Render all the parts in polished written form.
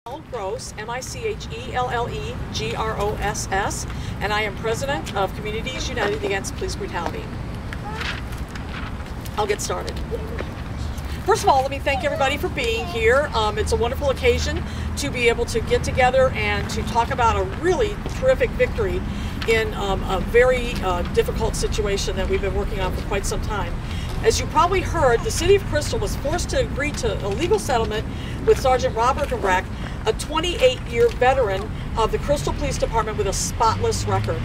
Gross, M-I-C-H-E-L-L-E-G-R-O-S-S, and I am president of Communities United Against Police Brutality. I'll get started. First of all, let me thank everybody for being here. It's a wonderful occasion to be able to get together and to talk about a really terrific victory in a very difficult situation that we've been working on for quite some time. As you probably heard, the City of Crystal was forced to agree to a legal settlement with Sergeant Rob Erkenbrack, a 28-year veteran of the Crystal Police Department with a spotless record.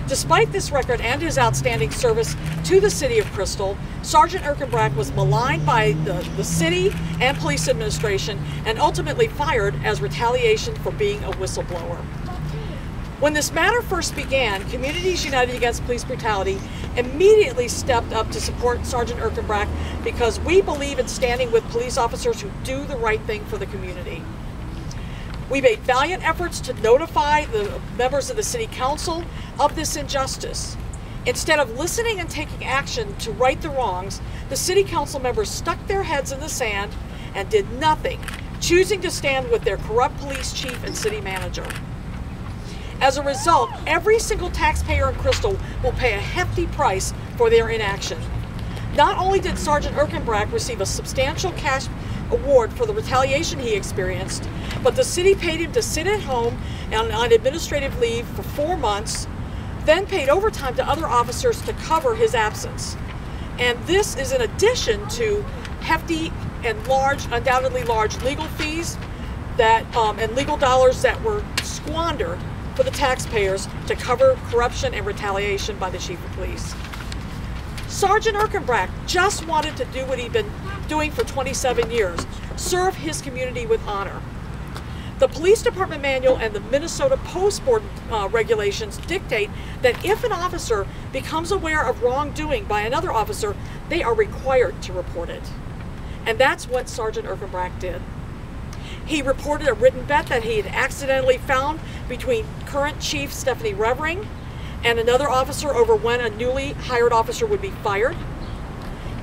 Despite this record and his outstanding service to the City of Crystal, Sergeant Erkenbrack was maligned by the city and police administration and ultimately fired as retaliation for being a whistleblower. When this matter first began, Communities United Against Police Brutality immediately stepped up to support Sergeant Erkenbrack because we believe in standing with police officers who do the right thing for the community. We made valiant efforts to notify the members of the City Council of this injustice. Instead of listening and taking action to right the wrongs, the City Council members stuck their heads in the sand and did nothing, choosing to stand with their corrupt police chief and city manager. As a result, every single taxpayer in Crystal will pay a hefty price for their inaction. Not only did Sergeant Erkenbrack receive a substantial cash award for the retaliation he experienced, but the city paid him to sit at home on administrative leave for 4 months, then paid overtime to other officers to cover his absence. And this is in addition to hefty and large, undoubtedly large legal fees that and legal dollars that were squandered for the taxpayers to cover corruption and retaliation by the Chief of Police. Sergeant Erkenbrack just wanted to do what he'd been doing for 27 years, serve his community with honor. The Police Department Manual and the Minnesota Post Board regulations dictate that if an officer becomes aware of wrongdoing by another officer, they are required to report it. And that's what Sergeant Erkenbrack did. He reported a written bet that he had accidentally found between current Chief Stephanie Revering and another officer over when a newly hired officer would be fired.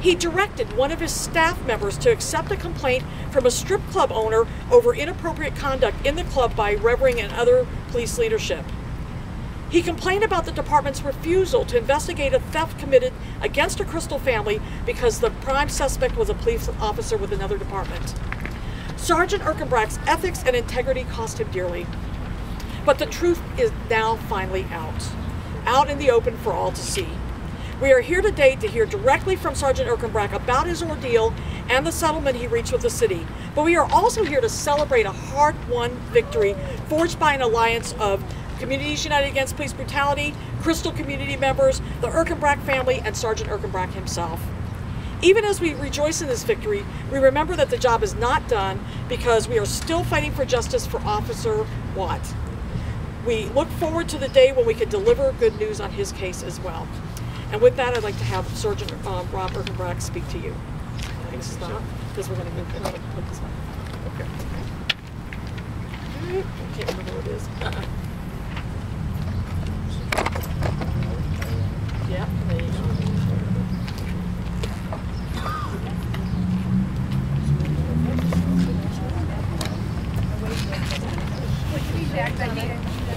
He directed one of his staff members to accept a complaint from a strip club owner over inappropriate conduct in the club by Revering and other police leadership. He complained about the department's refusal to investigate a theft committed against a Crystal family because the prime suspect was a police officer with another department. Sergeant Erkenbrack's ethics and integrity cost him dearly. But the truth is now finally out in the open for all to see. We are here today to hear directly from Sergeant Erkenbrack about his ordeal and the settlement he reached with the city. But we are also here to celebrate a hard-won victory forged by an alliance of Communities United Against Police Brutality, Crystal community members, the Erkenbrack family, and Sergeant Erkenbrack himself. Even as we rejoice in this victory, we remember that the job is not done because we are still fighting for justice for Officer Watt. We look forward to the day when we can deliver good news on his case as well. And with that, I'd like to have Sergeant Rob Erkenbrack speak to you. Thanks, because we're going to put this one. Okay. I can't remember what it is. Yeah, there you go.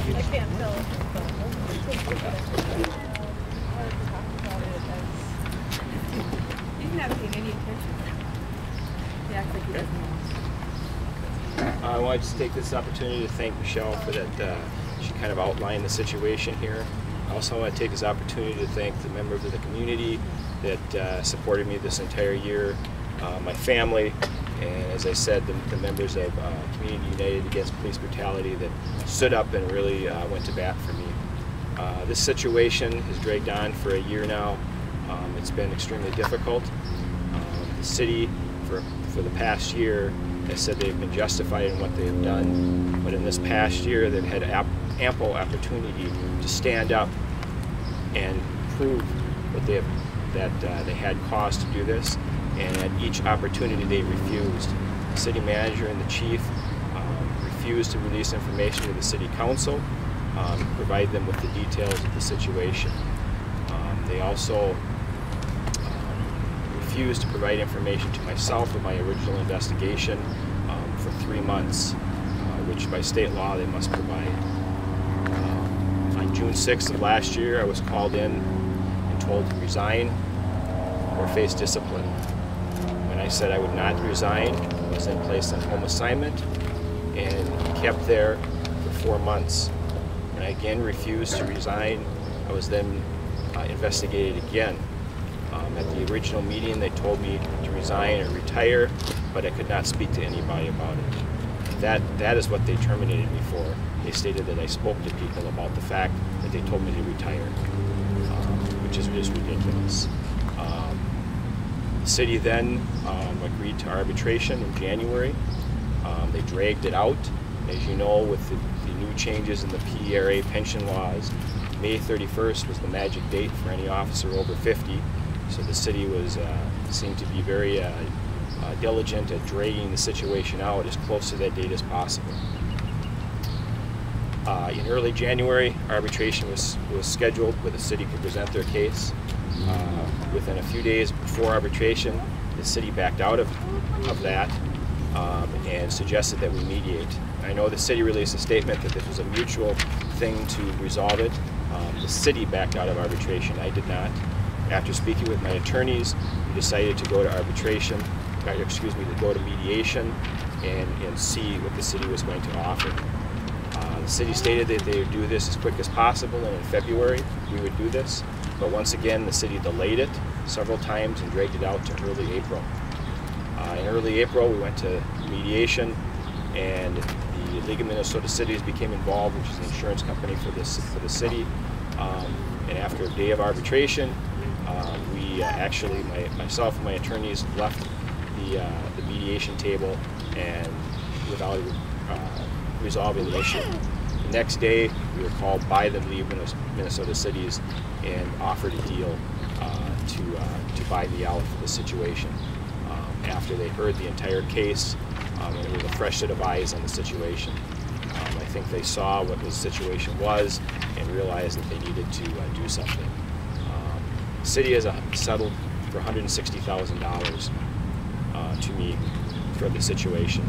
I can't tell. He's not paying any attention. He acts like he doesn't know. I want to just take this opportunity to thank Michelle for that. She kind of outlined the situation here. I also want to take this opportunity to thank the members of the community that supported me this entire year, my family, and as I said, the members of Community United Against Police Brutality that stood up and really went to bat for me. This situation has dragged on for a year now. It's been extremely difficult. The city, for the past year, has said they've been justified in what they've done, but in this past year they've had ample opportunity to stand up and prove that they had cause to do this, and at each opportunity they refused. The city manager and the chief refused to release information to the city council, provide them with the details of the situation. They also refused to provide information to myself of my original investigation for 3 months. by state law they must provide. On June 6th of last year, I was called in and told to resign or face discipline. When I said I would not resign, I was then placed on home assignment and kept there for 4 months. When I again refused to resign, I was then investigated again. At the original meeting, they told me to resign or retire, but I could not speak to anybody about it. That is what they terminated me for. They stated that I spoke to people about the fact that they told me to retire, which is ridiculous. The city then agreed to arbitration in January. They dragged it out. As you know, with the new changes in the PERA pension laws, May 31st was the magic date for any officer over 50. So the city seemed to be very diligent at dragging the situation out as close to that date as possible. In early January, arbitration was scheduled where the city could present their case. Within a few days before arbitration, the city backed out of that and suggested that we mediate. I know the city released a statement that this was a mutual thing to resolve it. The city backed out of arbitration. I did not. After speaking with my attorneys, we decided to go to arbitration, to go to mediation and see what the city was going to offer. The city stated that they would do this as quick as possible, and in February we would do this. But once again, the city delayed it several times and dragged it out to early April. In early April, we went to mediation, and the League of Minnesota Cities became involved, which is the insurance company for the city. And after a day of arbitration, we actually, myself and my attorneys, left the mediation table and without resolving the issue. The next day, we were called by the League of Minnesota Cities and offered a deal to buy me out of the situation. After they heard the entire case, and it was a fresh set of eyes on the situation. I think they saw what the situation was and realized that they needed to do something. The city has settled for $160,000 to me for the situation.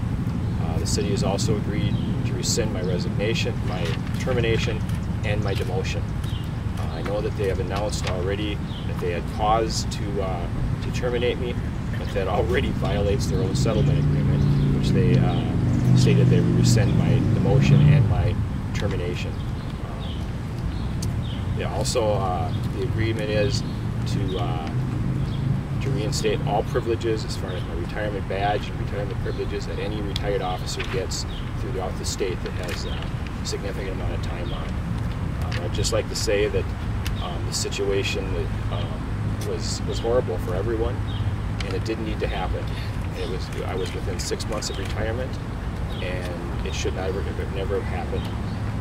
The city has also agreed to rescind my resignation, my termination, and my demotion. I know that they have announced already that they had cause to terminate me, but that already violates their own settlement agreement, which they stated they would rescind my demotion and my termination. Also, the agreement is to reinstate all privileges as far as my retirement badge and retirement privileges that any retired officer gets throughout the state that has a significant amount of time on. I'd just like to say that the situation was horrible for everyone, and it didn't need to happen. I was within 6 months of retirement, and it should never have happened.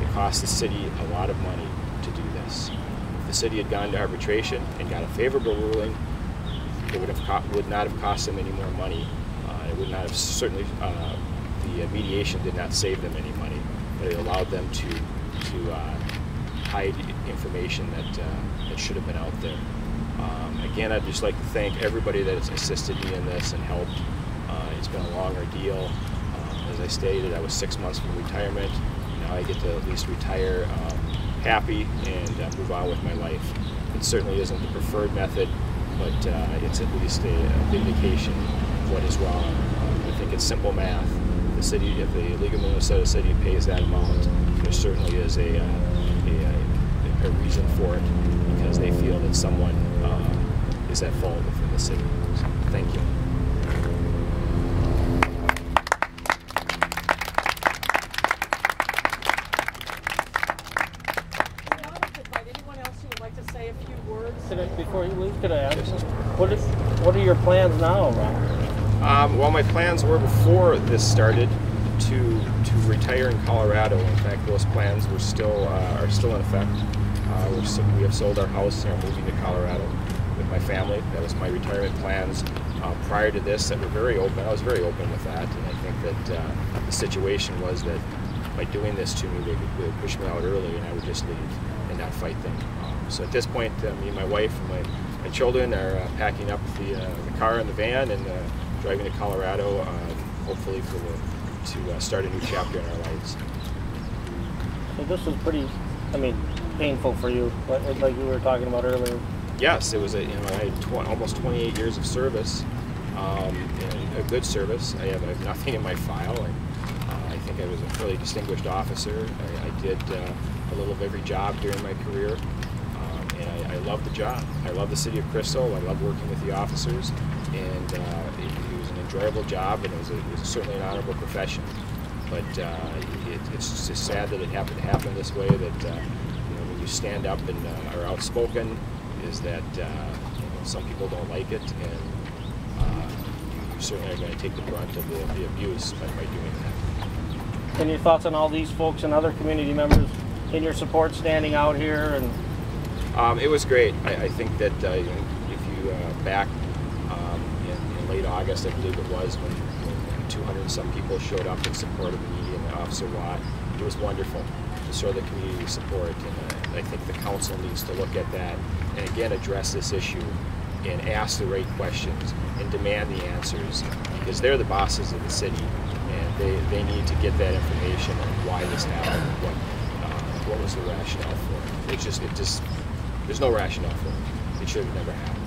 It cost the city a lot of money to do this. If the city had gone to arbitration and got a favorable ruling, it would not have cost them any more money. It would not have certainly the mediation did not save them any money, but it allowed them to hide information that should have been out there. Again, I'd just like to thank everybody that has assisted me in this and helped. It's been a long ordeal. As I stated, I was 6 months from retirement. Now I get to at least retire happy and move on with my life. It certainly isn't the preferred method, but it's at least a vindication of what is wrong. I think it's simple math. The city, if the League of Minnesota City pays that amount, there certainly is a reason for it, because they feel that someone is at fault within the city. So, thank you. Before you leave, could I ask, what are your plans now, Ron? Well, my plans were before this started to retire in Colorado. In fact, those plans were are still in effect. We have sold our house and are moving to Colorado with my family. That was my retirement plans prior to this that were very open. I was very open with that, and I think that the situation was that by doing this to me, they would push me out early, and I would just leave and not fight them. So at this point, me and my wife and my children are packing up the car and the van and driving to Colorado, hopefully to start a new chapter in our lives. So this was pretty, I mean, painful for you, like we were talking about earlier. Yes, it was I had almost 28 years of service, and a good service. I have nothing in my file, and I think I was a fairly distinguished officer. I did a little of every job during my career, and I love the job. I love the city of Crystal. I love working with the officers, and it was an enjoyable job, and it was certainly an honorable profession. But it's just sad that it happened to happen this way. That when you stand up and are outspoken, is that some people don't like it, and you certainly are going to take the brunt of the abuse by doing that. And your thoughts on all these folks and other community members in your support standing out here? And it was great. I think that if you back in late August, I believe it was, when 200 and some people showed up in support of me and Officer Watt, it was wonderful to show the community support. And I think the council needs to look at that and again address this issue and ask the right questions and demand the answers, because they're the bosses of the city, and they need to get that information on why this happened, what was the rationale for it. There's no rationale for it. It should have never happened.